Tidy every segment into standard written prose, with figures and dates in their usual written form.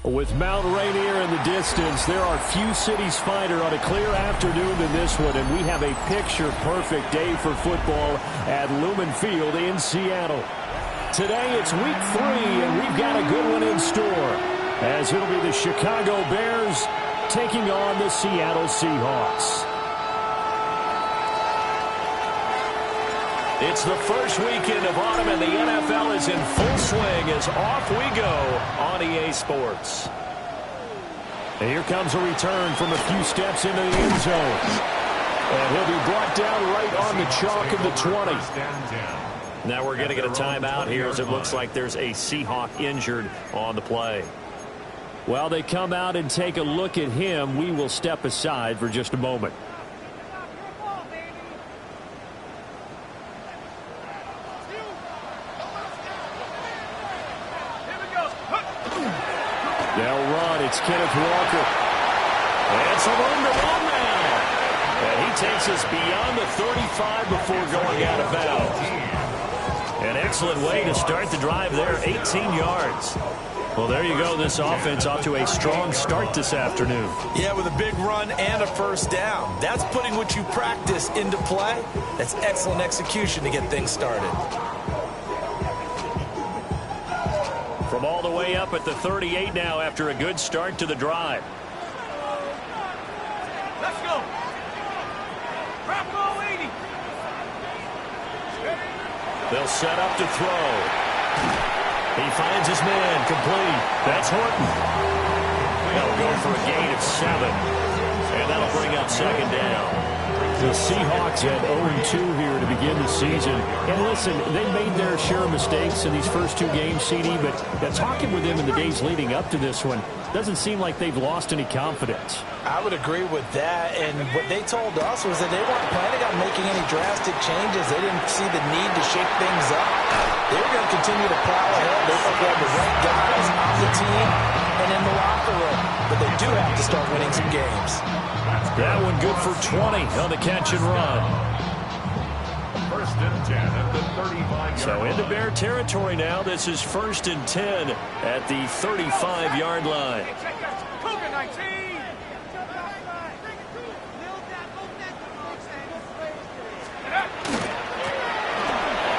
With Mount Rainier in the distance, there are few cities finer on a clear afternoon than this one, and we have a picture-perfect day for football at Lumen Field in Seattle. Today, it's week 3, and we've got a good one in store, as it'll be the Chicago Bears taking on the Seattle Seahawks. It's the first weekend of autumn, and the NFL is in full swing as off we go on EA Sports. And here comes a return from a few steps into the end zone. And he'll be brought down right on the chalk of the 20. Now we're going to get a timeout here as it looks like there's a Seahawk injured on the play. While they come out and take a look at him, we will step aside for just a moment. It's Kenneth Walker. And some room to run now. And he takes us beyond the 35 before going out of bounds. An excellent way to start the drive there, 18 yards. Well, there you go. This offense off to a strong start this afternoon. Yeah, with a big run and a first down. That's putting what you practice into play. That's excellent execution to get things started. From all the way up at the 38 now after a good start to the drive. Let's go. Bravo 80. They'll set up to throw. He finds his man complete. That's Horton. They'll go for a gain of 7. And that'll bring up second down. The Seahawks at 0-2 here to begin the season. And listen, they made their share of mistakes in these first 2 games, CD, but talking with them in the days leading up to this one, doesn't seem like they've lost any confidence. I would agree with that, and what they told us was that they weren't planning on making any drastic changes. They didn't see the need to shake things up. They were going to continue to plow ahead. They thought they had the right guys on the team and in the locker room, but they do have to start winning some games. That one good for 20 on the catch and run. First and 10 at the 35-yard So line. into Bear territory now. This is first and 10 at the 35-yard line.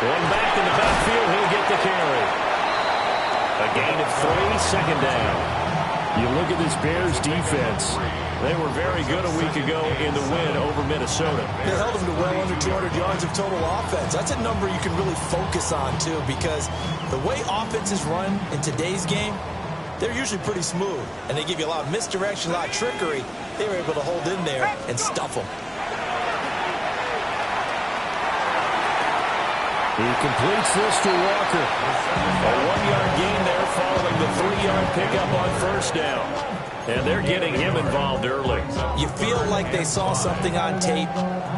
Going back in the backfield, he'll get the carry. A gain of 3, second down. You look at this Bears defense. They were very good a week ago in the win over Minnesota. They held them to well under 200 yards of total offense. That's a number you can really focus on, too, because the way offenses run in today's game, they're usually pretty smooth, and they give you a lot of misdirection, a lot of trickery. They were able to hold in there and stuff them. He completes this to Walker. A 1-yard gain there following the 3-yard pickup on first down. And they're getting him involved early. You feel like they saw something on tape,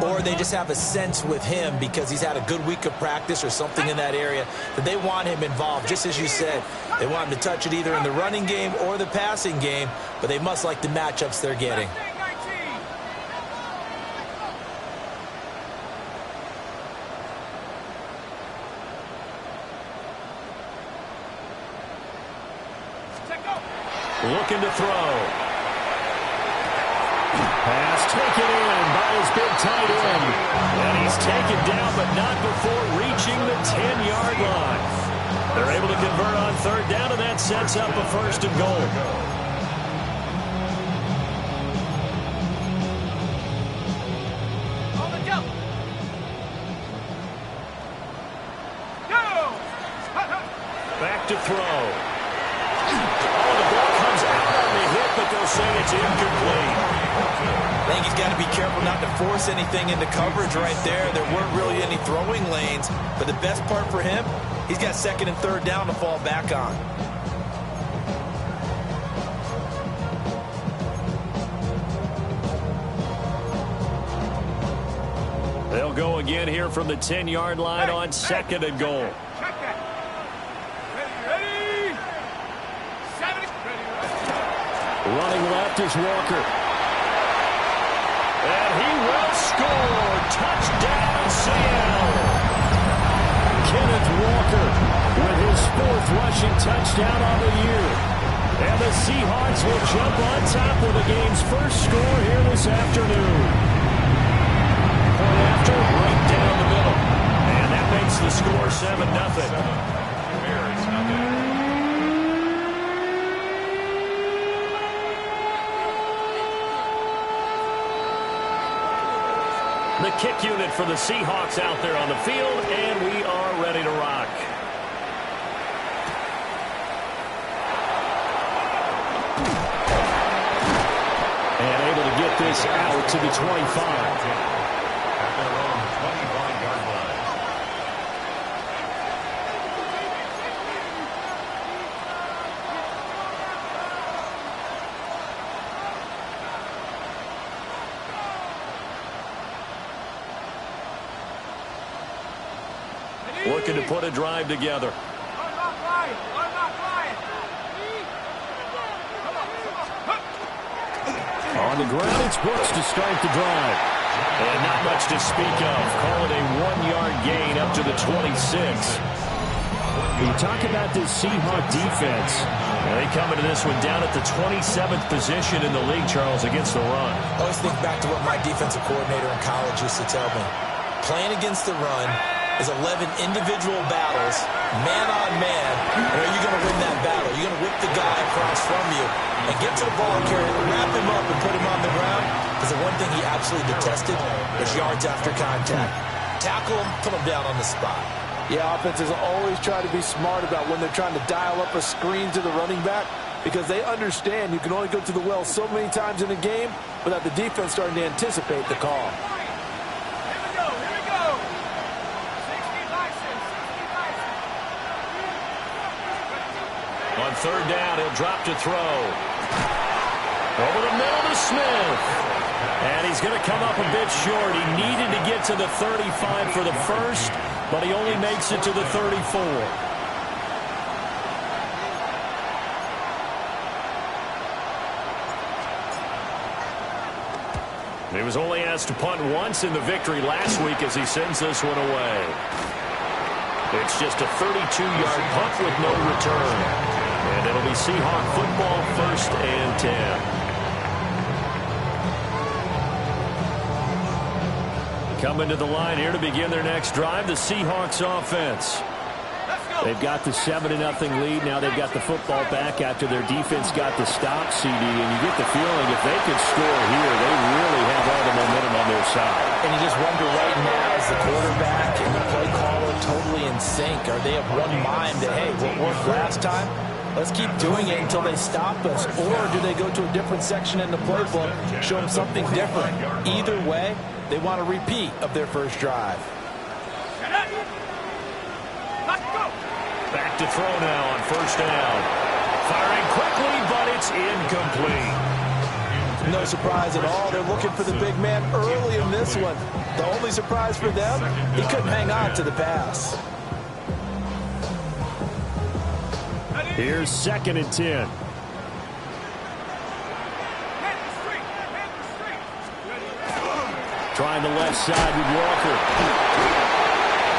or they just have a sense with him because he's had a good week of practice or something in that area that they want him involved. Just as you said, they want him to touch it either in the running game or the passing game, but they must like the matchups they're getting. Looking to throw. Pass taken in by his big tight end. And he's taken down, but not before reaching the 10-yard line. They're able to convert on third down, and that sets up a first and goal. Back to throw. but they'll say it's incomplete. I think he's got to be careful not to force anything into coverage right there. There weren't really any throwing lanes, but the best part for him, he's got second and third down to fall back on. They'll go again here from the 10-yard line on second and goal. Running left is Walker. And he will score. Touchdown, Seattle. Kenneth Walker with his 4th rushing touchdown on the year. And the Seahawks will jump on top with the game's first score here this afternoon. Point after, right down the middle. And that makes the score 7-0. The kick unit for the Seahawks out there on the field, and we are ready to rock. And able to get this out to the 25. At their own 25-yard line. Looking to put a drive together. On the ground, it's Brooks to start the drive. And not much to speak of. Call it a 1-yard gain up to the 26. When you talk about this Seahawk defense, they come into this one down at the 27th position in the league, Charles, against the run. I always think back to what my defensive coordinator in college used to tell me. Playing against the run is 11 individual battles, man on man. And are you going to win that battle? You're going to whip the guy across from you and get to the ball carrier, wrap him up and put him on the ground. Because the one thing he absolutely detested was yards after contact. Tackle him, put him down on the spot. Yeah, offenses always try to be smart about when they're trying to dial up a screen to the running back, because they understand you can only go to the well so many times in a game without the defense starting to anticipate the call. On third down, he'll drop to throw. Over the middle to Smith. And he's going to come up a bit short. He needed to get to the 35 for the first, but he only makes it to the 34. He was only asked to punt once in the victory last week as he sends this one away. It's just a 32-yard punt with no return. And it'll be Seahawk football, 1st and 10. Coming to the line here to begin their next drive, the Seahawks offense. They've got the 7-0 lead. Now they've got the football back after their defense got the stop, CD. And you get the feeling if they could score here, they really have all the momentum on their side. And you just wonder right now, is the quarterback and the play caller totally in sync? Are they of one mind that, hey, what worked last time? Let's keep doing it until they stop us. Or do they go to a different section in the playbook, show them something different? Either way, they want a repeat of their first drive. Back to throw now on first down. Firing quickly, but it's incomplete. No surprise at all. They're looking for the big man early in this one. The only surprise for them, he couldn't hang on to the pass. Here's 2nd and 10. Trying the left side with Walker.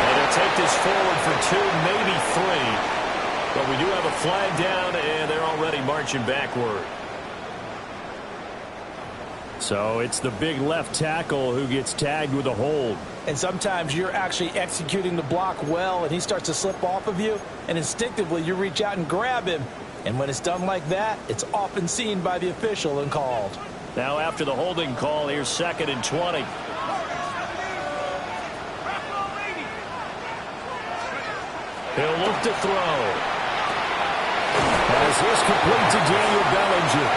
And they'll take this forward for 2, maybe 3. But we do have a flag down, and they're already marching backward. So it's the big left tackle who gets tagged with a hold. And sometimes you're actually executing the block well, and he starts to slip off of you, and instinctively you reach out and grab him. And when it's done like that, it's often seen by the official and called. Now after the holding call, here's 2nd and 20. He'll look to throw. As this complete to Daniel Bellinger.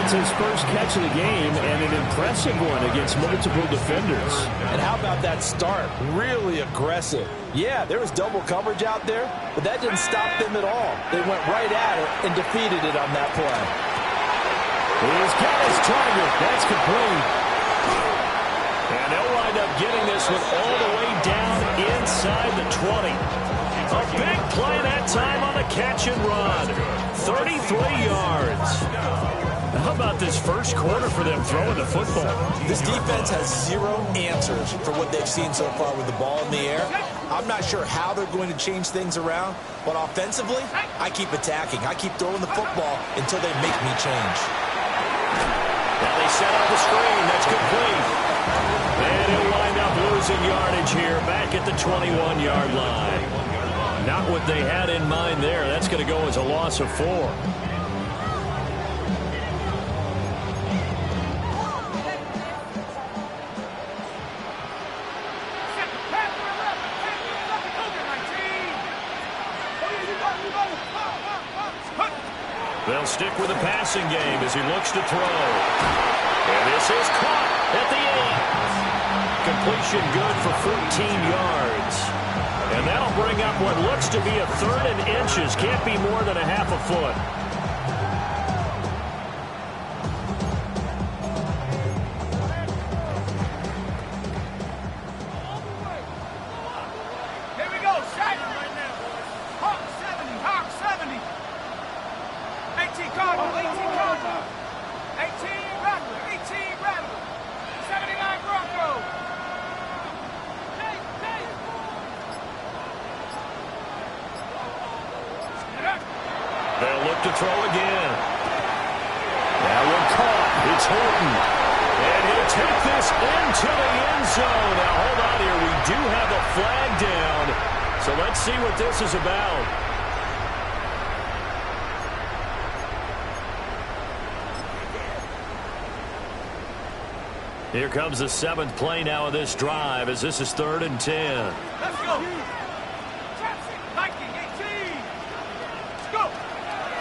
That's his first catch of the game, and an impressive one against multiple defenders. And how about that start? Really aggressive. Yeah, there was double coverage out there, but that didn't stop them at all. They went right at it and defeated it on that play. He's got his target. That's complete. And they'll wind up getting this one all the way down inside the 20. A big play that time on the catch and run. 33 yards. How about this first quarter for them throwing the football? This defense has zero answers for what they've seen so far with the ball in the air. I'm not sure how they're going to change things around, but offensively, I keep attacking. I keep throwing the football until they make me change. Now they set up the screen. That's complete. And he'll wind up losing yardage here back at the 21-yard line. Not what they had in mind there. That's going to go as a loss of 4. They'll stick with the passing game as he looks to throw. And this is caught at the 8. Completion good for 14 yards. And that'll bring up what looks to be a 3rd and inches. Can't be more than a half a foot. Here we go, shot right now, boys. Hawk 70, Hawk 70. 18 Cardinal, 18 Cardinal. 18 Rattler, 18 Rattler. 79 Bronco. They'll look to throw again. That one caught. It's Horton. And he'll take this into the end zone. Now, hold on here. We do have a flag down. So let's see what this is about. Here comes the 7th play now of this drive as this is 3rd and 10. Let's go. Viking, 18. Let's go.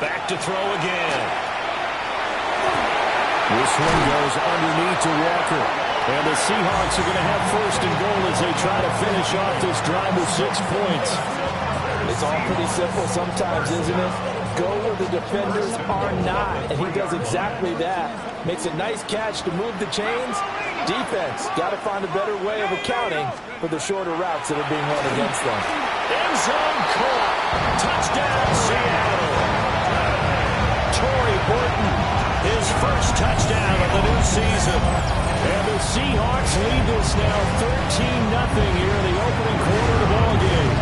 Back to throw again. This one goes underneath to Walker. And the Seahawks are going to have 1st and goal as they try to finish off this drive with 6 points. It's all pretty simple sometimes, isn't it? Go where the defenders are not, and he does exactly that. Makes a nice catch to move the chains. Defense got to find a better way of accounting for the shorter routes that are being run against them. End zone caught. Touchdown, Seattle. Torrey Horton, his first touchdown of the new season. And the Seahawks lead this now 13-0 here in the opening quarter of the ball game.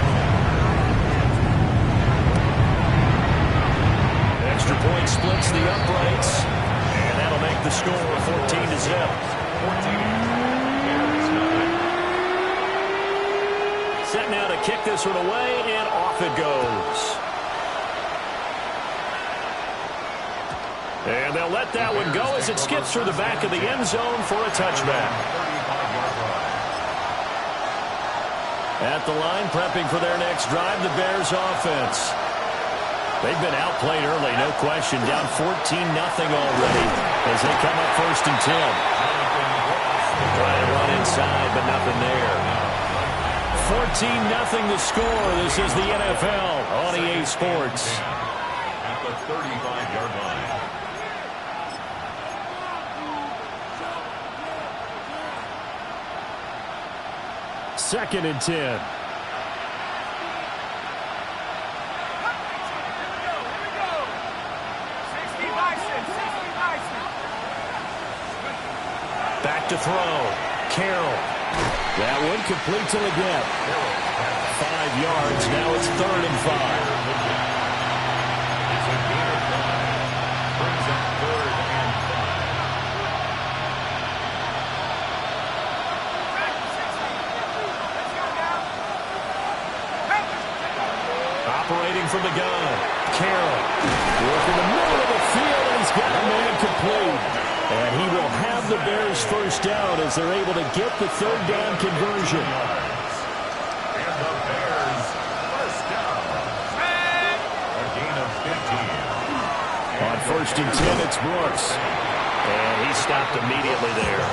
Extra point splits the uprights, and that'll make the score 14-0. Set now to kick this one away, and off it goes. And they'll let that one go as it skips through the back of the end zone for a touchback. At the line, prepping for their next drive, the Bears offense. They've been outplayed early, no question. Down 14-0 already as they come up 1st and 10. Trying to run inside, but nothing there. 14-0 the score. This is the NFL on EA Sports. At the 35-yard line. Second and 10. Back to throw. Carroll. That one complete to the gap. 5 yards. Now it's 3rd and 5. It's a gain of 5. Brings up 3rd and 5. Operating from the gun. Carroll. Working the middle of the field, and he's got a man complete. And he will have the Bears first down as they're able to get the 3rd down conversion. And the Bears first down. A gain of 15. On 1st and 10, it's Brooks. And he stopped immediately there.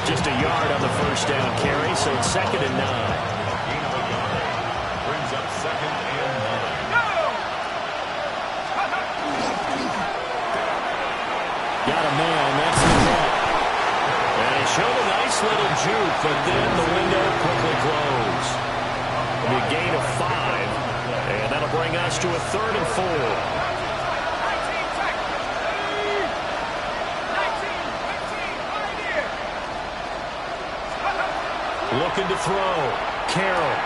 Just a yard on the first down carry, so it's 2nd and 9. Brings up 2nd and 9. Got a man, that's the net. And he showed a nice little juke, but then the window quickly closed. A gain of 5, and that'll bring us to a 3rd and 4. Looking to throw. Carroll.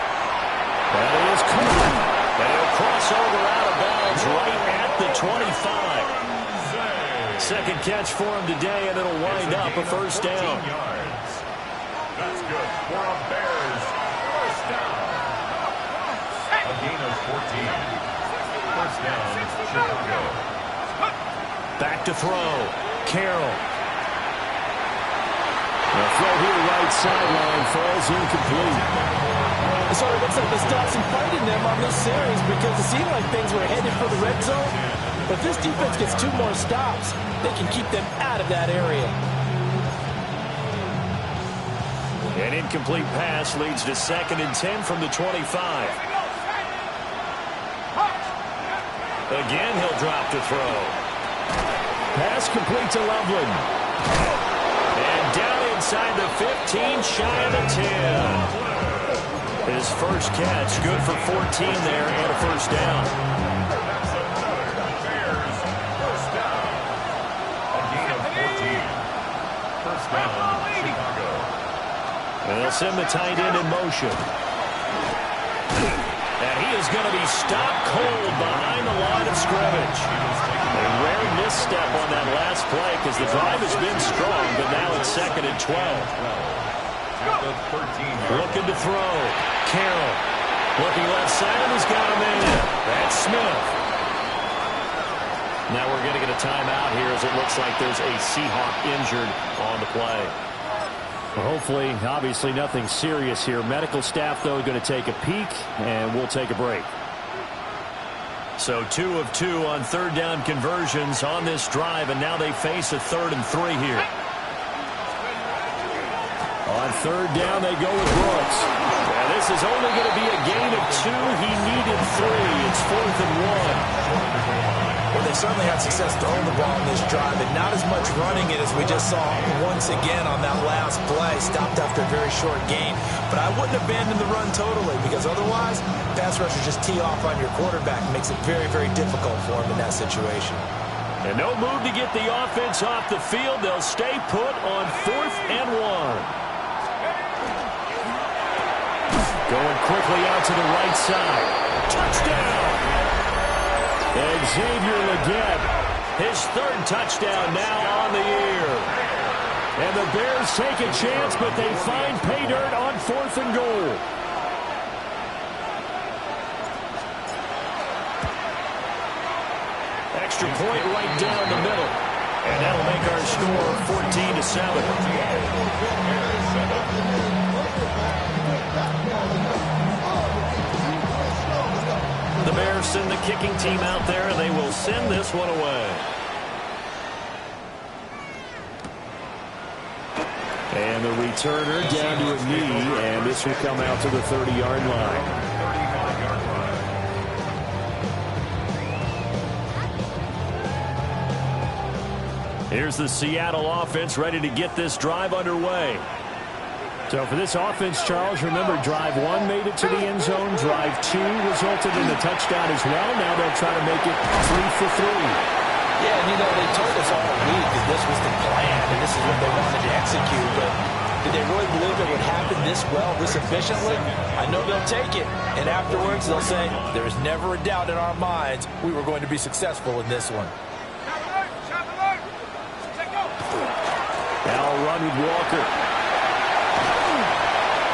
That is caught. And he'll cross over out of bounds right at the 25. Second catch for him today, and it'll wind up a first down. Yards. That's good for a Bears first down. A gain of 14. First down, Chicago. Back to throw. Carroll. The throw here right sideline falls incomplete. It sort of looks like the stops and fighting them on this series because it seemed like things were headed for the red zone. But if this defense gets 2 more stops, they can keep them out of that area. An incomplete pass leads to 2nd and 10 from the 25. Again, he'll drop to throw. Pass complete to Loveland. And down inside the 15, shy of the 10. His first catch, good for 14 there and a first down. Bears first down. A gain of 14. First down, Chicago. And they'll send the tight end in motion. And he is going to be stopped cold behind the line of scrimmage. A rare misstep on that last play because the drive has been strong, but now it's 2nd and 12. Looking to throw. Carroll. Looking left side, and he's got a man. That's Smith. Now we're going to get a timeout here as it looks like there's a Seahawk injured on the play. Well, hopefully, obviously nothing serious here. Medical staff, though, going to take a peek, and we'll take a break. So 2 of 2 on 3rd down conversions on this drive, and now they face a 3rd and 3 here. On 3rd down, they go with Brooks. Now this is only going to be a gain of 2. He needed 3. It's 4th and 1. Well, they certainly had success throwing the ball in this drive, and not as much running it as we just saw once again on that last play. Stopped after a very short gain. But I wouldn't abandon the run totally, because otherwise, pass rushers just tee off on your quarterback. It makes it very, very difficult for him in that situation. And no move to get the offense off the field. They'll stay put on 4th and 1. Going quickly out to the right side. Touchdown! Xavier Legette, his 3rd touchdown now on the year. And the Bears take a chance, but they find pay dirt on 4th and goal. Extra point right down the middle. And that'll make our score 14-7. The Bears send the kicking team out there, and they will send this one away. And the returner down to a knee, and this will come out to the 30-yard line. Here's the Seattle offense ready to get this drive underway. So for this offense, Charles, remember, drive 1 made it to the end zone. Drive 2 resulted in a touchdown as well. Now they'll try to make it 3 for 3. Yeah, and they told us all week that this was the plan and this is what they wanted to execute. But did they really believe it would happen this well, this efficiently? I know they'll take it. And afterwards, they'll say, there is never a doubt in our minds we were going to be successful in this one. Now a run with Walker.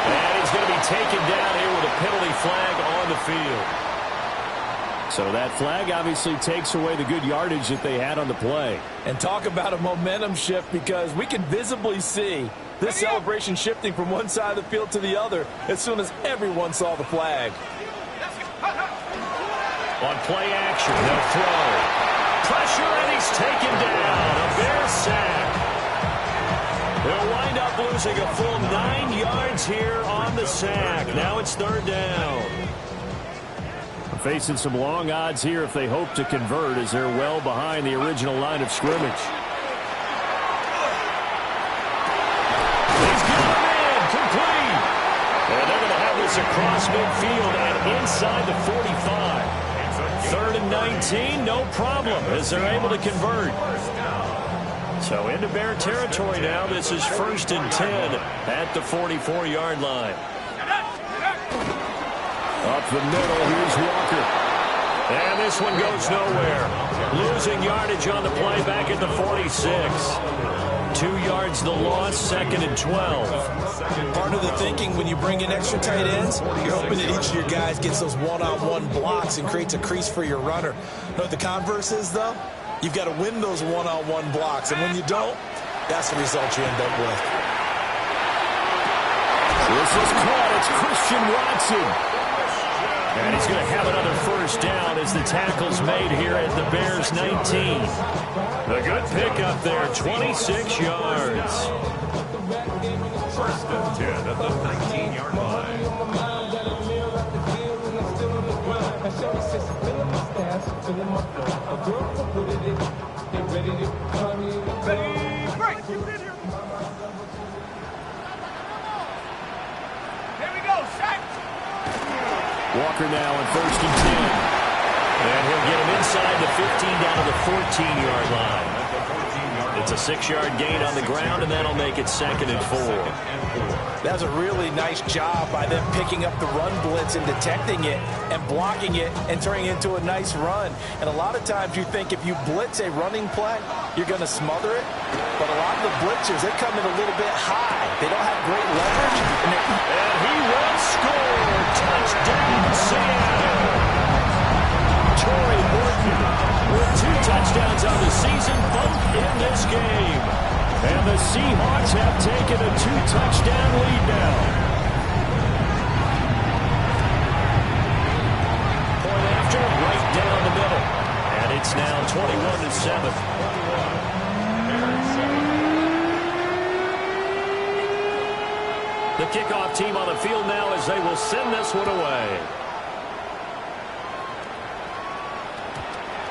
And he's going to be taken down here with a penalty flag on the field. So that flag obviously takes away the good yardage that they had on the play. And talk about a momentum shift, because we can visibly see this celebration shifting from one side of the field to the other as soon as everyone saw the flag. On play action, they'll throw. pressure, and he's taken down. A Bears sack. They'll wind up losing a full 9 yards here on the sack. Now it's third down. Facing some long odds here if they hope to convert, as they're well behind the original line of scrimmage. He's got him in, complete. And they're going to have this across midfield and inside the 45. Third and 19, no problem, as they're able to convert. So into Bear territory now. This is first and 10 at the 44-yard line. Up the middle, here's Walker. And this one goes nowhere. Losing yardage on the play back at the 46. 2 yards the loss, second and 12. Part of the thinking when you bring in extra tight ends, you're hoping that each of your guys gets those one-on-one blocks and creates a crease for your runner. You know what the converse is, though? You've got to win those one-on-one blocks, and when you don't, that's the result you end up with. This is caught. It's Christian Watson. And he's going to have another first down as the tackle's made here at the Bears' 19. A good pickup there, 26 yards. First and 10 at the 19-yard line. Walker now on first and 10. And he'll get him inside the 15 down to the 14-yard line. It's a 6-yard gain on the ground, and that'll make it second and 4. That was a really nice job by them picking up the run blitz and detecting it and blocking it and turning it into a nice run. And a lot of times you think if you blitz a running play, you're going to smother it. But a lot of the blitzers, they come in a little bit high. They don't have great leverage. And he will score. Touchdown, Seattle. Torrey Morton with 2 touchdowns on the season, both in this game. And the Seahawks have taken a 2-touchdown lead now. Point after, right down the middle. And it's now 21-7. The kickoff team on the field now as they will send this one away.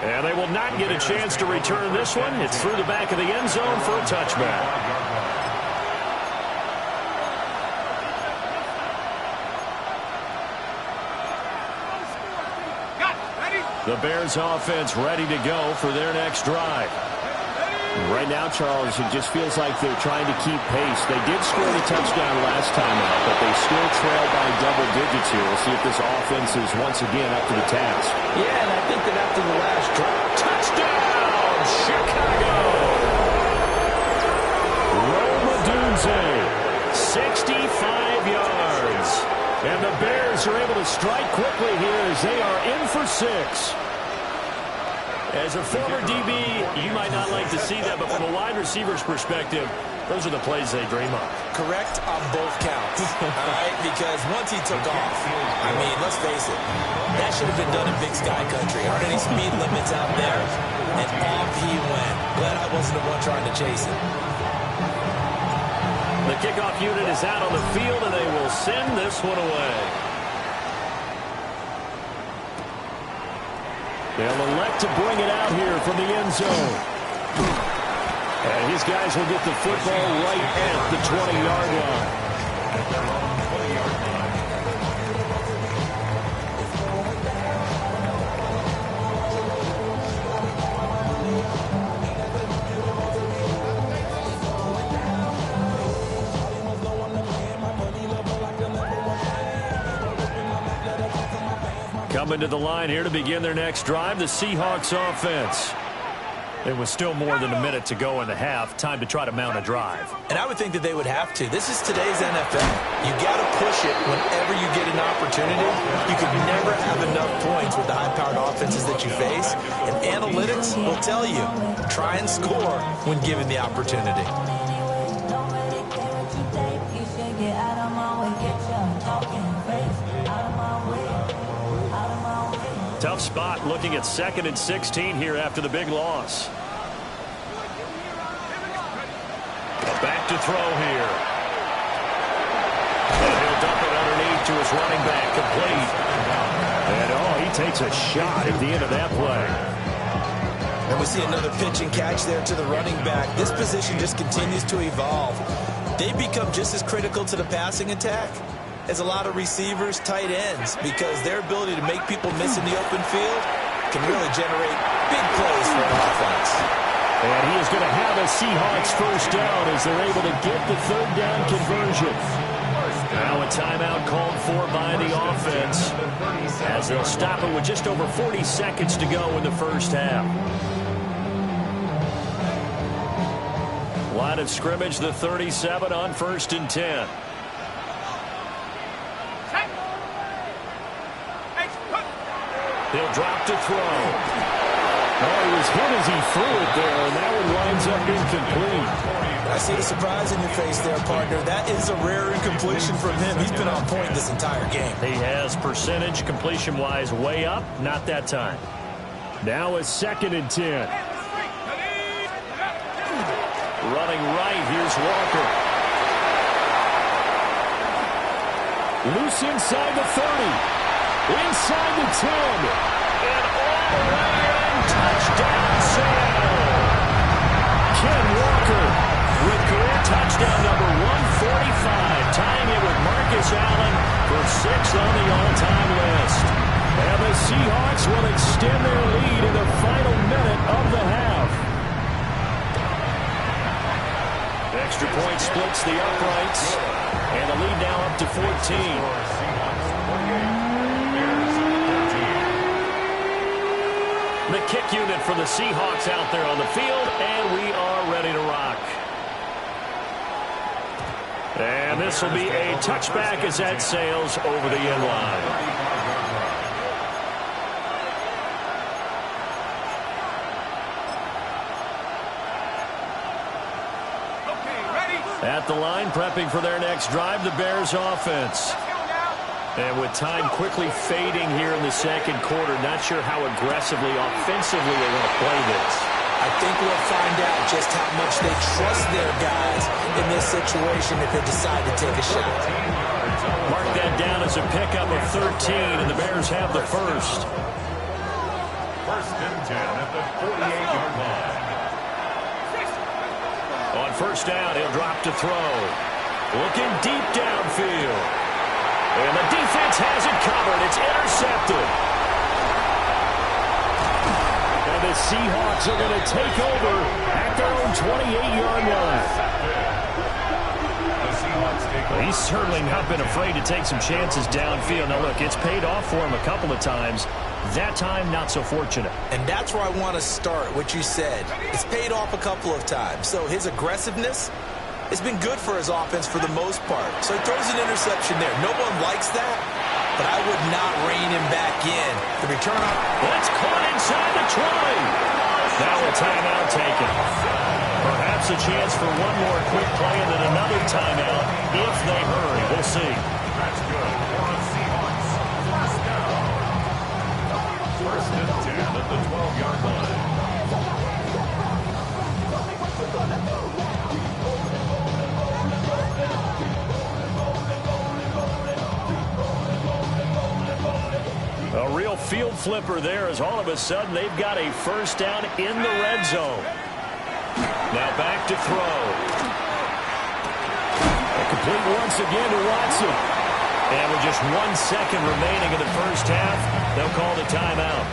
And they will not get a chance to return this one. It's through the back of the end zone for a touchback. The Bears offense ready to go for their next drive. Right now, Charles, it just feels like they're trying to keep pace. They did score the touchdown last time out, but they still trail by double digits here. We'll see if this offense is once again up to the task. Yeah, and I think that after the last drive, touchdown, Chicago! Rome Odunze, 65 yards. And the Bears are able to strike quickly here as they are in for 6. As a former DB, you might not like to see that, but from a wide receiver's perspective, those are the plays they dream of. Correct on both counts, all right? Because once he took off, I mean, let's face it, that should have been done in Big Sky Country. Aren't any speed limits out there? And off he went. Glad I wasn't the one trying to chase him. The kickoff unit is out on the field, and they will send this one away. They'll elect to bring it out here from the end zone. And his guys will get the football right at the 20-yard line. Coming to the line here to begin their next drive, the Seahawks offense. It was still more than a minute to go in the half. Time to try to mount a drive. And I would think that they would have to. This is today's NFL. You got to push it whenever you get an opportunity. You can never have enough points with the high-powered offenses that you face. And analytics will tell you, try and score when given the opportunity. Tough spot looking at 2nd and 16 here after the big loss. Back to throw here. And he'll dump it underneath to his running back, complete. And he takes a shot at the end of that play. And we see another pitch and catch there to the running back. This position just continues to evolve. They become just as critical to the passing attack as a lot of receivers, tight ends, because their ability to make people miss in the open field can really generate big plays for an offense. And he is going to have a Seahawks first down as they're able to get the 3rd down conversion. Now a timeout called for by the offense as they'll stop it with just over 40 seconds to go in the first half. Line of scrimmage, the 37 on 1st and 10. He'll drop to throw. He was hit as he threw it there, and that one winds up incomplete. I see the surprise in your face there, partner. That is a rare incompletion from him. He's been on point this entire game. He has percentage completion-wise way up, not that time. Now a 2nd and 10. Running right, here's Walker. Loose inside the 30. Inside the 10. And all the way in, touchdown Seattle. Ken Walker with career touchdown number 145, tying it with Marcus Allen for 6th on the all-time list. And the Seahawks will extend their lead in the final minute of the half. Extra point splits the uprights, and the lead now up to 14. The kick unit for the Seahawks out there on the field, and we are ready to rock. And this will be a touchback as that sails over the end line. At the line, prepping for their next drive, the Bears offense. And with time quickly fading here in the 2nd quarter, not sure how aggressively, offensively they want to play this. I think we'll find out just how much they trust their guys in this situation if they decide to take a shot. Mark that down as a pickup of 13, and the Bears have the first. 1st and 10 at the 48-yard line. On 1st down, he'll drop to throw. Looking deep downfield. And the defense has it covered. It's intercepted. And the Seahawks are going to take over at their own 28-yard line. He's certainly not been afraid to take some chances downfield. Now, look, it's paid off for him a couple of times. That time, not so fortunate. And that's where I want to start, what you said. It's paid off a couple of times. So his aggressiveness, it's been good for his offense for the most part. So he throws an interception there. No one likes that, but I would not rein him back in. The return on... That's caught inside the 20. Now a timeout taken. Perhaps a chance for one more quick play and then another timeout if they hurry. We'll see. That's good. For the Seahawks. 1st and 10 at the 12-yard line. A real field flipper there as all of a sudden they've got a first down in the red zone. Now back to throw. Complete once again to Watson. And with just 1 second remaining in the first half, they'll call the timeout.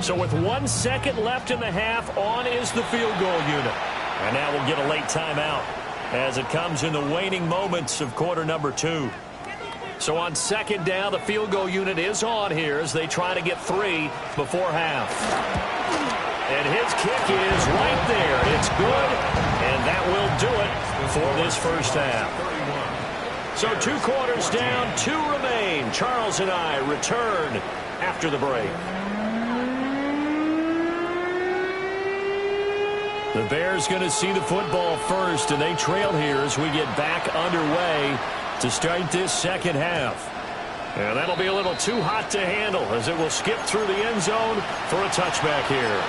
So with 1 second left in the half, on is the field goal unit. And now we'll get a late timeout as it comes in the waning moments of quarter number 2. So on 2nd down, the field goal unit is on here as they try to get 3 before half. And his kick is right there. It's good, and that will do it for this first half. So 2 quarters down, 2 remain. Charles and I return after the break. The Bears going to see the football first, and they trail here as we get back underway to start this second half. And that'll be a little too hot to handle as it will skip through the end zone for a touchback here.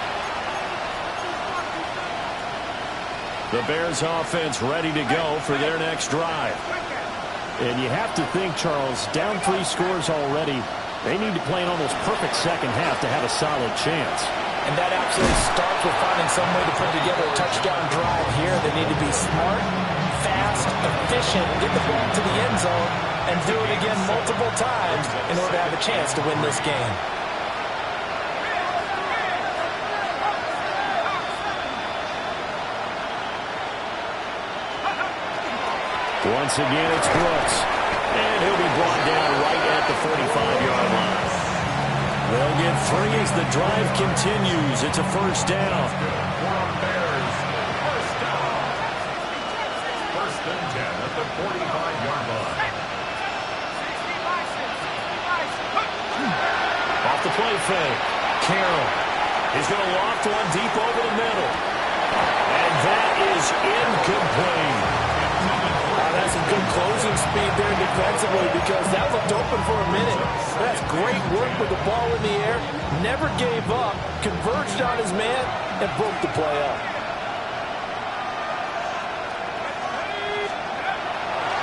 The Bears offense ready to go for their next drive. And you have to think, Charles, down 3 scores already. They need to play an almost perfect second half to have a solid chance. And that absolutely starts with finding some way to put together a touchdown drive here. They need to be smart, fast, efficient, get the ball to the end zone, and do it again multiple times in order to have a chance to win this game. Once again, it's Brooks. And he'll be brought down right at the 45-yard line. They'll get 3 as the drive continues. It's a first down. Bears, first down. First and 10 at the 45-yard line. Off the play fake. Carroll. He's going to loft one deep over the middle. And that is incomplete. That's some good closing speed there defensively because that looked open for a minute. That's great work with the ball in the air. Never gave up, converged on his man, and broke the play up.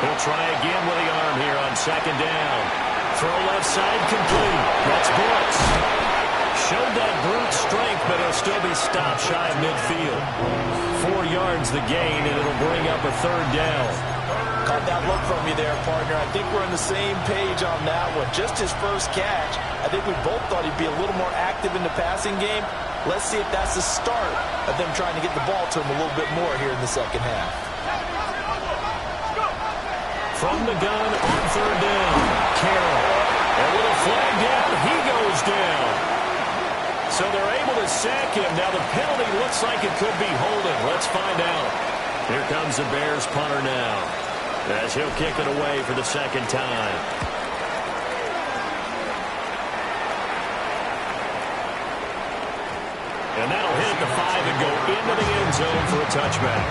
He'll try again with the arm here on second down. Throw left side complete. That's Brooks. Showed that brute strength, but he'll still be stopped shy of midfield. 4 yards the gain, and it'll bring up a third down. Caught that look from you there, partner. I think we're on the same page on that one. Just his first catch, I think we both thought he'd be a little more active in the passing game. Let's see if that's the start of them trying to get the ball to him a little bit more here in the second half. From the gun on third down, Carroll. A little flag down. He goes down. So they're able to sack him. Now the penalty looks like it could be holding. Let's find out. Here comes the Bears punter now, as he'll kick it away for the second time. And that'll hit the 5 and go into the end zone for a touchback.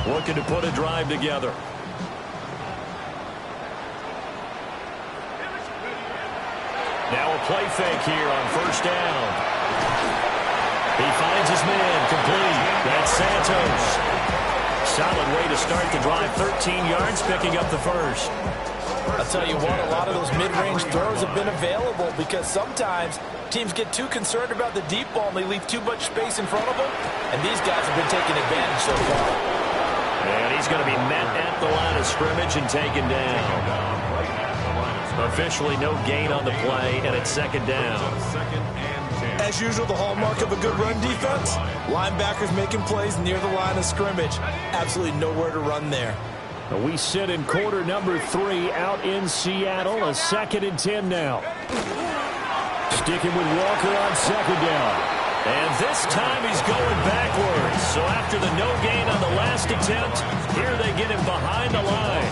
Looking to put a drive together. Now a play fake here on first down. He finds his man complete. That's Santos. Solid way to start the drive. 13 yards, picking up the first. I'll tell you what, a lot of those mid-range throws have been available because sometimes teams get too concerned about the deep ball and they leave too much space in front of them. And these guys have been taking advantage so far. And he's going to be met at the line of scrimmage and taken down. Officially no gain on the play, and it's second down. As usual, the hallmark of a good run defense, linebackers making plays near the line of scrimmage. Absolutely nowhere to run there. We sit in quarter number 3 out in Seattle. A 2nd and 10 now. Sticking with Walker on second down. And this time he's going backwards. So after the no gain on the last attempt, here they get him behind the line.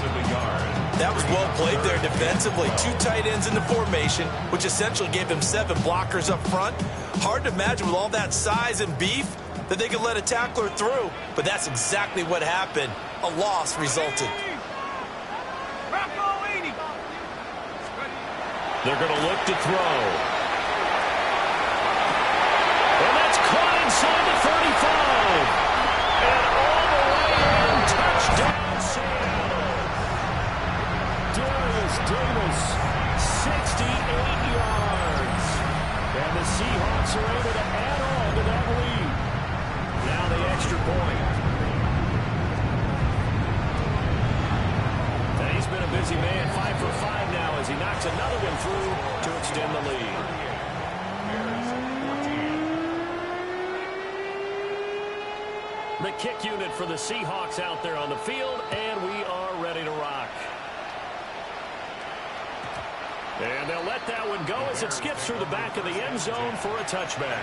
That was well played there defensively. 2 tight ends in the formation, which essentially gave him 7 blockers up front. Hard to imagine with all that size and beef that they could let a tackler through. But that's exactly what happened. A loss resulted. They're going to look to throw. And that's caught inside the 35. And all the way in, touchdown. Davis, 68 yards. And the Seahawks are able to add on to that lead. Now the extra point. And he's been a busy man, 5 for 5 now as he knocks another one through to extend the lead. The kick unit for the Seahawks out there on the field, and we are ready to rock. And they'll let that one go as it skips through the back of the end zone for a touchback.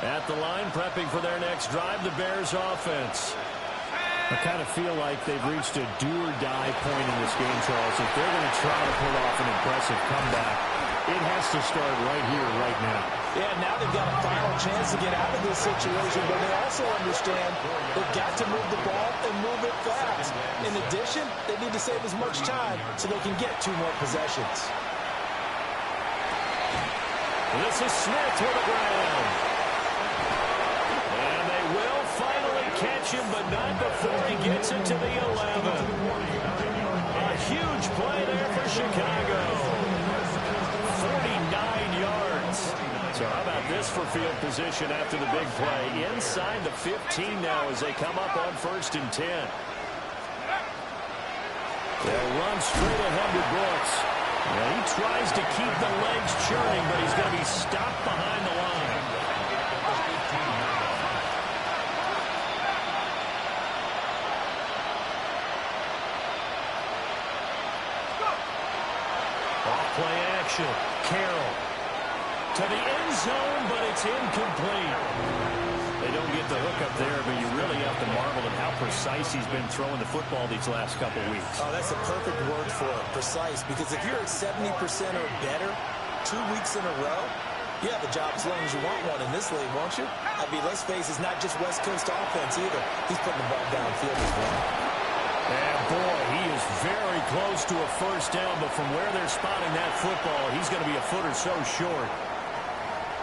At the line, prepping for their next drive, the Bears offense. I kind of feel like they've reached a do-or-die point in this game, Charles. If they're going to try to pull off an impressive comeback, it has to start right here, right now. Yeah, now they've got a final chance to get out of this situation, but they also understand they've got to move the ball and move it fast. In addition, they need to save as much time so they can get 2 more possessions. This is Smith to the ground. And they will finally catch him, but not before he gets it to the 11. A huge play there for Chicago. 49 yards. So how about this for field position after the big play? Inside the 15 now as they come up on 1st and 10. They'll run straight ahead with Brooks. Well, he tries to keep the legs churning, but he's going to be stopped behind the line. Off-play action. Carroll to the end zone, but it's incomplete. They don't get the hook up there, but you really have to marvel at how precise he's been throwing the football these last couple of weeks. Oh, that's a perfect word for it, precise, because if you're at 70% or better 2 weeks in a row, you have a job as long as you want one in this league, won't you? I mean, let's face it, it's not just West Coast offense either. He's putting the ball downfield as well. And boy, he is very close to a first down, but from where they're spotting that football, he's going to be a foot or so short.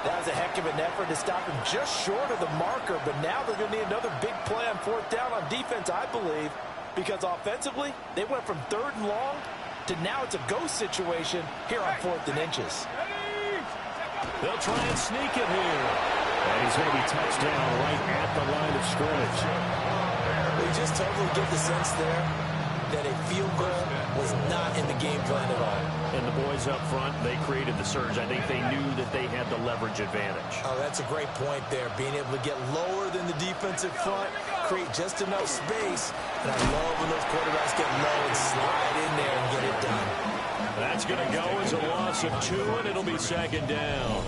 That was a heck of an effort to stop him just short of the marker, but now they're going to need another big play on 4th down on defense, I believe, because offensively, they went from 3rd and long to now it's a go situation here on 4th and inches. They'll try and sneak it here. And he's going to be touched down right at the line of scrimmage. We just totally get the sense there that a field goal was not in the game plan at all. And the boys up front, they created the surge. I think they knew that they had the leverage advantage. Oh, that's a great point there. Being able to get lower than the defensive front, create just enough space. And I love when those quarterbacks get low and slide in there and get it done. That's going to go as a loss of 2, and it'll be 2nd down.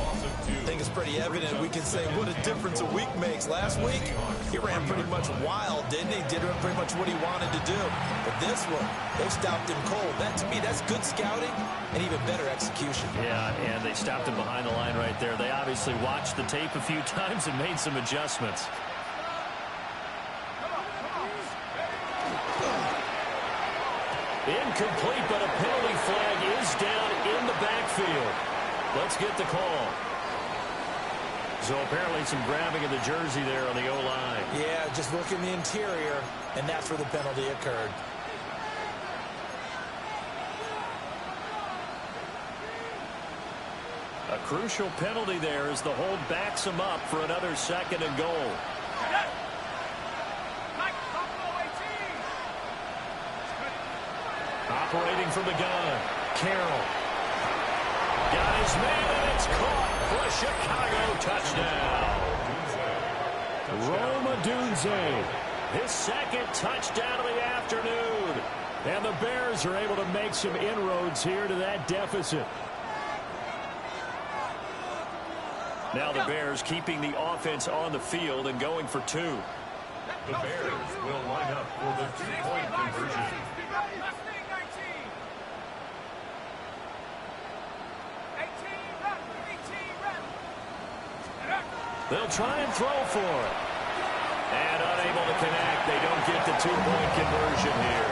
I think it's pretty evident. We can say what a difference a week makes. Last week, he ran pretty much wild, didn't he? Did pretty much what he wanted to do. But this one, they stopped him cold. That, to me, that's good scouting and even better execution. Yeah, and they stopped him behind the line right there. They obviously watched the tape a few times and made some adjustments. Incomplete, but a penalty flag is down in the backfield. Let's get the call. So apparently some grabbing of the jersey there on the O-line. Yeah, just look in the interior, and that's where the penalty occurred. A crucial penalty there as the hold backs him up for another 2nd and goal. Operating from the gun, Carroll. Got his man, and it's caught for a Chicago touchdown. Rome Odunze, His 2nd touchdown of the afternoon. and the Bears are able to make some inroads here to that deficit. Now the Bears keeping the offense on the field and going for 2. The Bears will line up for the 2-point conversion. They'll try and throw for it. And unable to connect. They don't get the 2-point conversion here.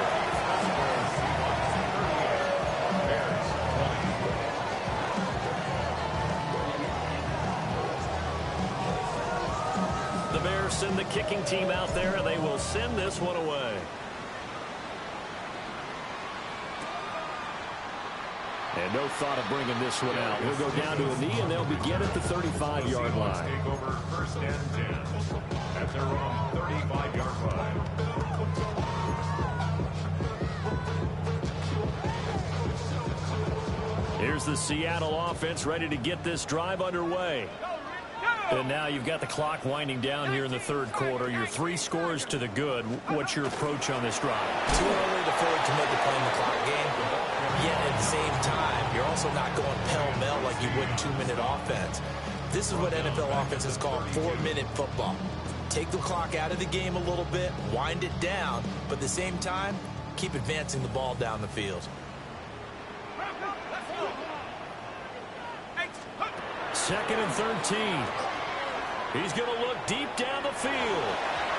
The Bears send the kicking team out there, and they will send this one away. And no thought of bringing this one out. He'll go down to a knee, and they'll begin at the 35-yard line. Take over 1st and 10 at their own 35-yard line. Here's the Seattle offense ready to get this drive underway. And now you've got the clock winding down here in the 3rd quarter. Your 3 scores to the good. What's your approach on this drive? Too early to fully commit to playing the clock game. Yet at the same time, you're also not going pell-mell like you would in 2-minute offense. This is what NFL offenses call 4-minute football. take the clock out of the game a little bit, wind it down, but at the same time, keep advancing the ball down the field. Second and 13. He's going to look deep down the field.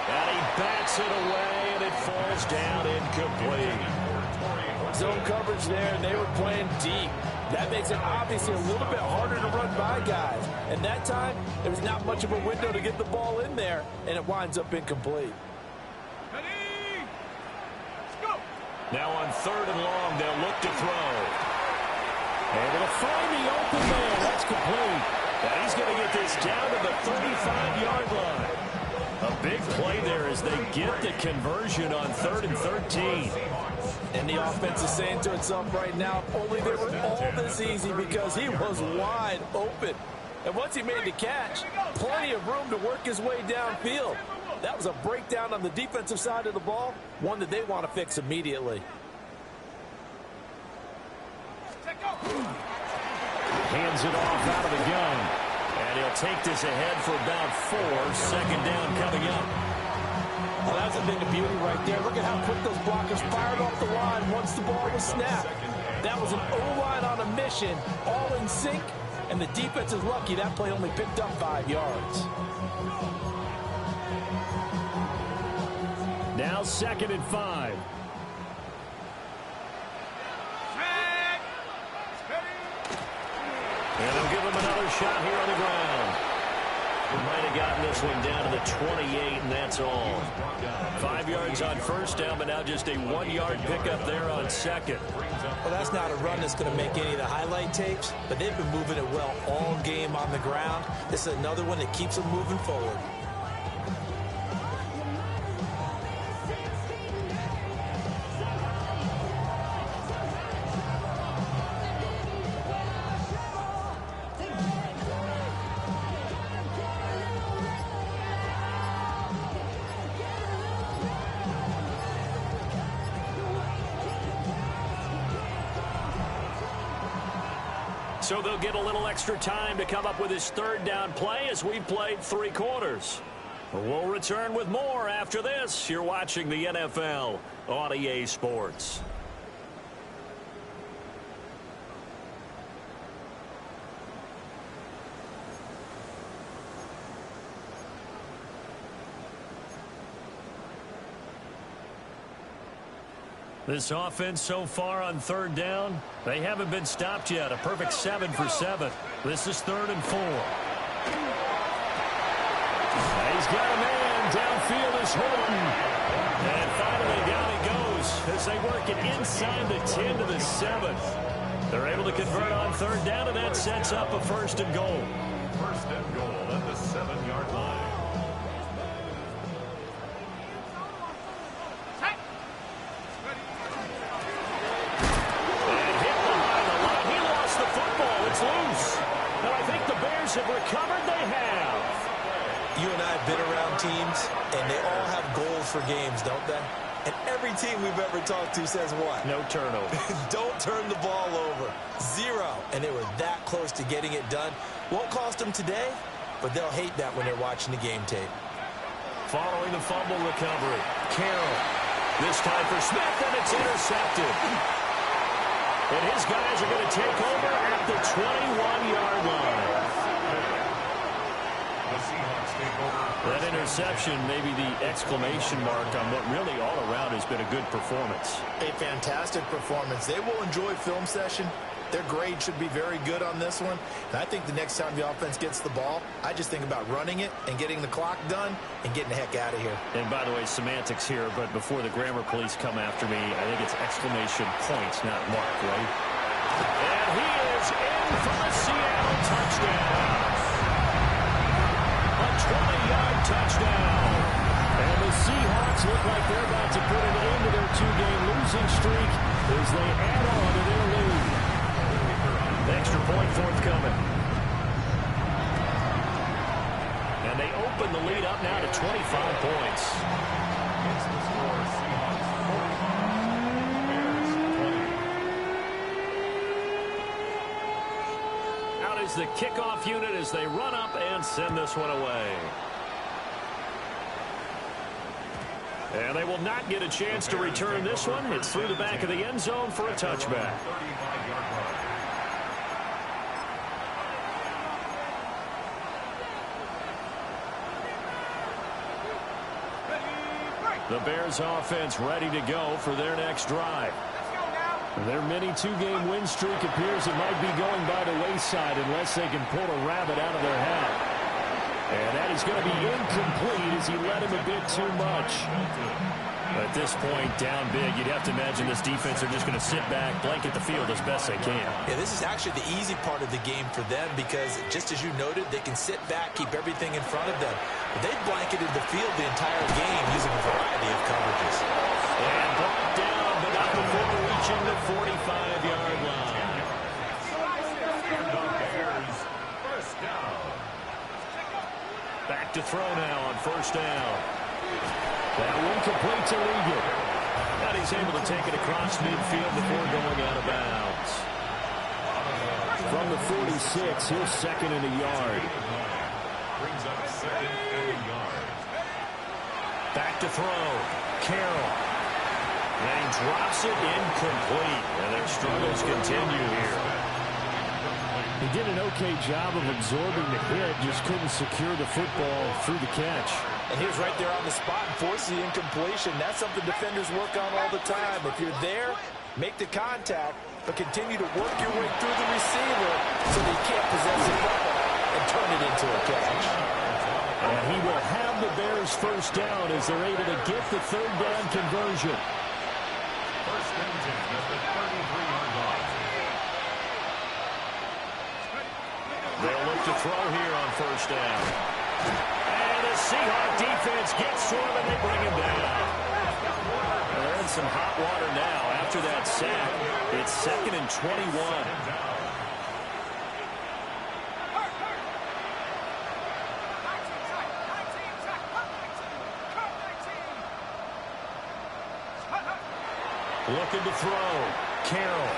And he bats it away, and it falls down incomplete. Zone coverage there, and they were playing deep. That makes it obviously a little bit harder to run by guys. And that time, there was not much of a window to get the ball in there, and it winds up incomplete. Now on third and long, they'll look to throw. Able to find the open man. That's complete. And he's going to get this down to the 35-yard line. A big play there as they get the conversion on third and 13. And the offense is saying to itself right now, if only they were all this easy, because he was wide open. And once he made the catch, plenty of room to work his way downfield. That was a breakdown on the defensive side of the ball, one that they want to fix immediately. Hands it off out of the gun. And he'll take this ahead for about 4. Second down coming up. Well, that's a thing of beauty right there. Look at how quick those blockers fired off the line once the ball was snapped. That was an O-line on a mission, all in sync, and the defense is lucky that play only picked up 5 yards. Now second and 5. And they'll give him another shot here on the ground. We might have gotten this one down to the 28, and that's all. 5 yards on first down, but now just a 1-yard pickup there on second. Well, that's not a run that's going to make any of the highlight tapes, but they've been moving it well all game on the ground. This is another one that keeps them moving forward. So they'll get a little extra time to come up with his third down play as we've played 3 quarters. We'll return with more after this. You're watching the NFL on EA Sports. This offense so far on third down, they haven't been stopped yet. A perfect 7 for 7. This is 3rd and 4. He's got a man. Downfield is Horton. And finally down he goes as they work it inside the 10 to the 7. They're able to convert on third down, and that sets up a 1st and goal. 1st and goal at the 7-yard line. Have recovered, they have. You and I have been around teams, and they all have goals for games, don't they? And every team we've ever talked to says what? No turnover. Don't turn the ball over. 0. And they were that close to getting it done. Won't cost them today, but they'll hate that when they're watching the game tape. Following the fumble recovery, Carroll. This time for Smith, and it's intercepted. And his guys are going to take over at the 21-yard line. That interception, maybe the exclamation mark on what really all around has been a good performance. A fantastic performance. They will enjoy film session. Their grade should be very good on this one. And I think the next time the offense gets the ball, I just think about running it and getting the clock done and getting the heck out of here. And by the way, semantics here, but before the grammar police come after me, I think it's exclamation points, not mark, right? And he is in for the Seattle touchdown. A 20-yard touchdown. And the Seahawks look like they're about to put an end to their 2-game losing streak as they add on to their lead. Extra point forthcoming. And they open the lead up now to 25 points. It's the score, Seahawks 40, Bears 20. Out is the kickoff unit as they run up and send this one away. And they will not get a chance to return this one. It's through the back of the end zone for a touchback. The Bears offense ready to go for their next drive. Their mini two-game win streak appears it might be going by the wayside unless they can pull a rabbit out of their hat. And that is going to be incomplete as he led him a bit too much. At this point, down big, you'd have to imagine this defense are just going to sit back, blanket the field as best they can. Yeah, this is actually the easy part of the game for them because, just as you noted, they can sit back, keep everything in front of them. But they've blanketed the field the entire game using a variety of coverages. And brought down, but not before reaching the 45-yard line. Back to throw now on first down. That one complete to Ligon. And he's able to take it across midfield before going out of bounds. From the 46, here's second and a yard. Brings up second and a yard. Back to throw. Carroll. And he drops it incomplete. And their struggles continue here. He did an okay job of absorbing the hit, just couldn't secure the football through the catch. And he was right there on the spot and forced the incompletion. That's something defenders work on all the time. If you're there, make the contact, but continue to work your way through the receiver so that you can't possess the football and turn it into a catch. And he will have the Bears first down as they're able to get the third down conversion. First and 10 at the 33-yard line. They'll look to throw here on first down. And the Seahawk defense gets to him and they bring him down. They're in some hot water now after that sack. It's second and 21. Looking to throw. Carroll.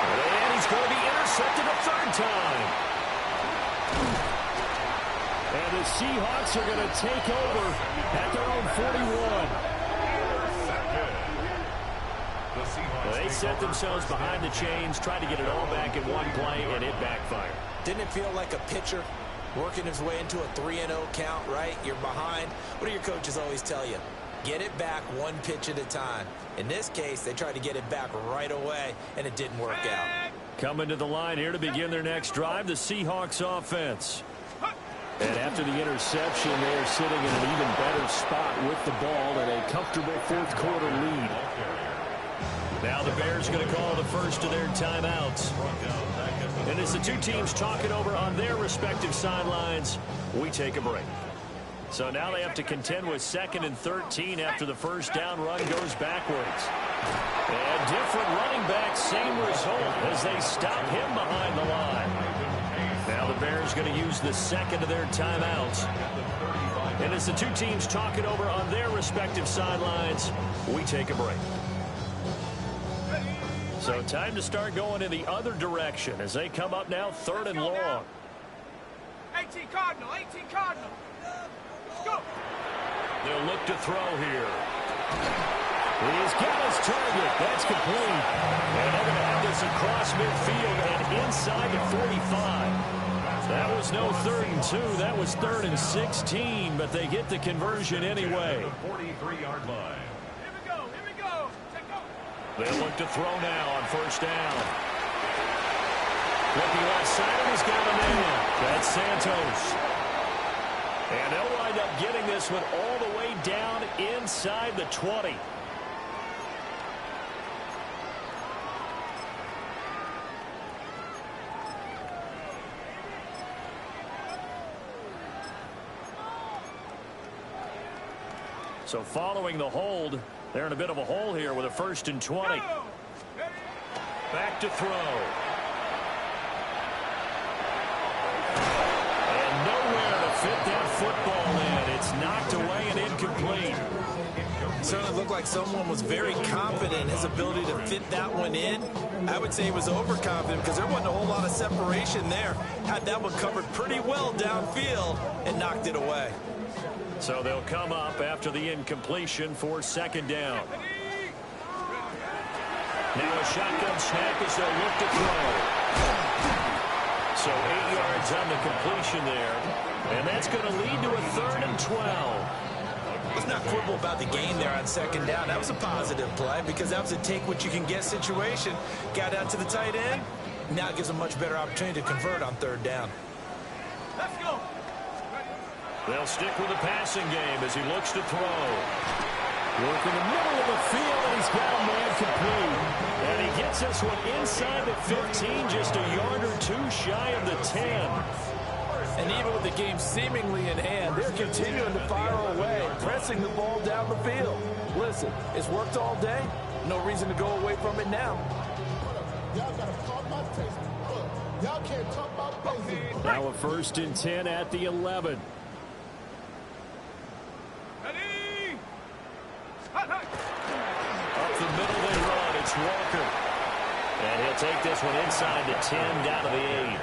And he's going to be intercepted a third time. And the Seahawks are going to take over at their own 41. They set themselves behind the chains, tried to get it all back in one play, and it backfired. Didn't it feel like a pitcher working his way into a 3-0 count, right? You're behind. What do your coaches always tell you? Get it back one pitch at a time. In this case, they tried to get it back right away, and it didn't work out. Coming to the line here to begin their next drive, the Seahawks offense. And after the interception, they're sitting in an even better spot with the ball and a comfortable fourth quarter lead. Now the Bears going to call the first of their timeouts. And as the two teams talk it over on their respective sidelines, we take a break. So now they have to contend with 2nd and 13 after the first down run goes backwards. And different running back, same result as they stop him behind the line. Now the Bears going to use the second of their timeouts. And as the two teams talk it over on their respective sidelines, we take a break. So time to start going in the other direction as they come up now 3rd and long. 18 Cardinal, 18 Cardinal. Go. They'll look to throw here. He's got his target. That's complete. And they're going to have this across midfield and inside the 45. That was no 3rd and 2. That was 3rd and 16, but they get the conversion anyway. 43-yard line. Here we go. Here we go. Take go. They'll look to throw now on first down. Looking left side, and he's got a man. That's Santos. And they'll wind up getting this one all the way down inside the 20. So following the hold, they're in a bit of a hole here with a 1st and 20. Back to throw. And nowhere to fit that football in. It's knocked away and incomplete. It certainly looked like someone was very confident in his ability to fit that one in. I would say he was overconfident because there wasn't a whole lot of separation there. Had that one covered pretty well downfield and knocked it away. So they'll come up after the incompletion for second down. Now a shotgun snap as they'll look to throw. So 8 yards on the completion there. And that's going to lead to a 3rd and 12. Let's not quibble about the gain there on second down. That was a positive play because that was a take-what-you-can-get situation. Got out to the tight end. Now it gives them a much better opportunity to convert on 3rd down. Let's go. They'll stick with the passing game as he looks to throw. Work in the middle of the field, and he's got a man complete. And he gets this one inside the 15, just a yard or two shy of the 10. And even with the game seemingly in hand, they're continuing to fire away, pressing the ball down the field. Listen, it's worked all day. No reason to go away from it now. Y'all gotta talk my taste. Y'all can't talk about basic. Now a 1st and 10 at the 11. Ready? Up the middle they run. It's Walker. And he'll take this one inside the 10, down to the 8.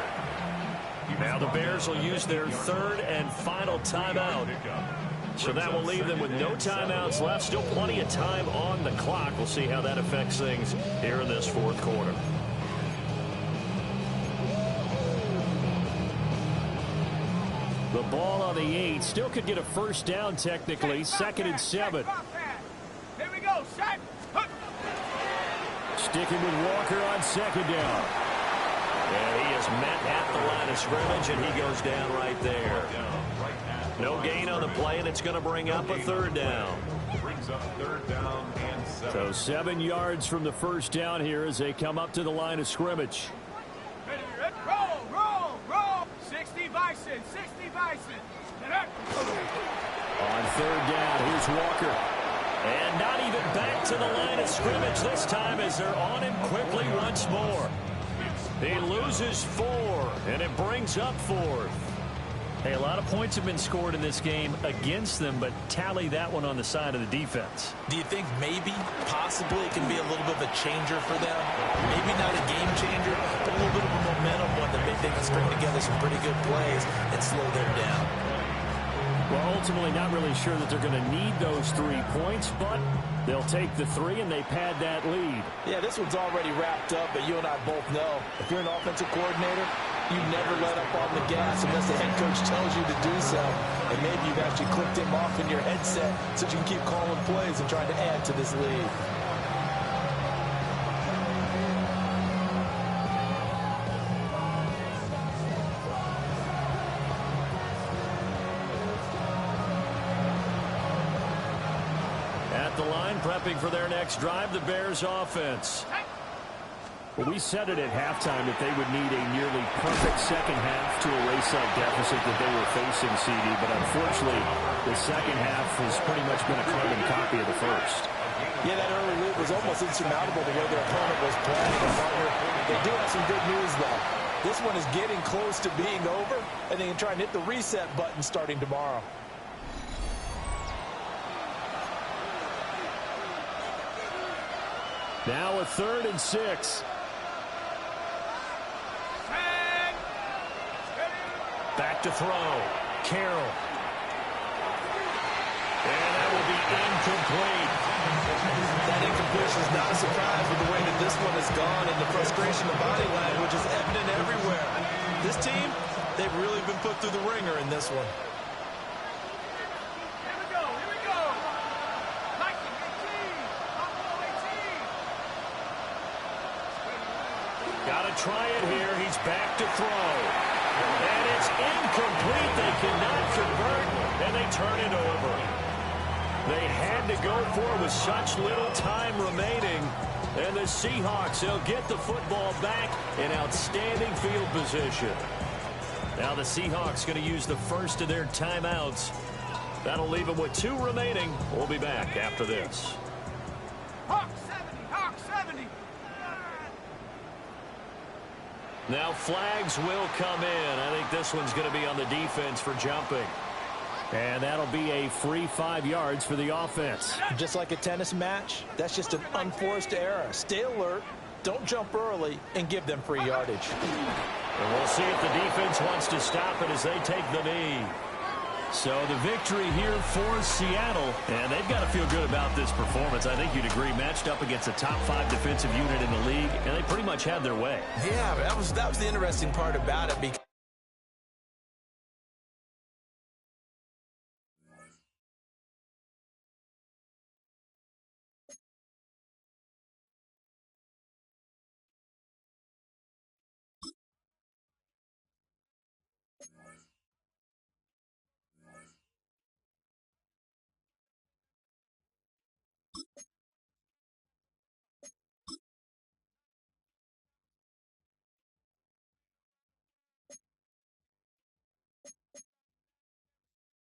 Now the Bears will use their 3rd and final timeout. So that will leave them with no timeouts left. Still plenty of time on the clock. We'll see how that affects things here in this 4th quarter. The ball on the 8. Still could get a 1st down technically. 2nd and 7. Here we go, shot. Sticking with Walker on 2nd down. And he is met at the line of scrimmage, and he goes down right there. No gain on the play, and it's going to bring up a 3rd down. Brings up 3rd down and 7. So 7 yards from the 1st down here as they come up to the line of scrimmage. Ready, roll, roll, roll. 60 Bison, 60 Bison. On 3rd down, here's Walker. And not even back to the line of scrimmage this time as they're on him quickly once more. He loses 4, and it brings up 4th. Hey, a lot of points have been scored in this game against them, but tally that one on the side of the defense. Do you think maybe, possibly, it can be a little bit of a changer for them? Maybe not a game changer, but a little bit of a momentum one that maybe they can string together some pretty good plays and slow them down. Well, ultimately, not really sure that they're going to need those 3 points, but they'll take the 3 and they pad that lead. Yeah, this one's already wrapped up, but you and I both know if you're an offensive coordinator, you never let up on the gas unless the head coach tells you to do so. And maybe you've actually clicked him off in your headset so you can keep calling plays and trying to add to this lead. At the line, prepping for their next drive, the Bears offense. Well, we said it at halftime that they would need a nearly perfect second half to erase that deficit that they were facing, CD. But unfortunately, the second half has pretty much been a carbon copy of the first. Yeah, that early lead was almost insurmountable the way their opponent was playing. They do have some good news, though. This one is getting close to being over, and they can try and hit the reset button starting tomorrow. Now a 3rd and 6. Back to throw. Carroll. And that will be incomplete. That incompletion is not a surprise with the way that this one has gone, and the frustration of body language is evident everywhere. This team, they've really been put through the ringer in this one. Here we go, here we go. 18. Got to try it here. He's back to throw. And it's incomplete. They cannot convert, and they turn it over. They had to go for it with such little time remaining. And the Seahawks, they'll get the football back in outstanding field position. Now the Seahawks going to use the first of their timeouts. That'll leave them with 2 remaining. We'll be back after this. Hawk 70, Hawk 70. Now flags will come in. I think this one's going to be on the defense for jumping. And that'll be a free 5 yards for the offense. Just like a tennis match, that's just an unforced error. Stay alert, don't jump early, and give them free yardage. And we'll see if the defense wants to stop it as they take the knee. So the victory here for Seattle, and they've got to feel good about this performance. I think you'd agree, matched up against a top 5 defensive unit in the league, and they pretty much had their way. Yeah, that was the interesting part about it. Because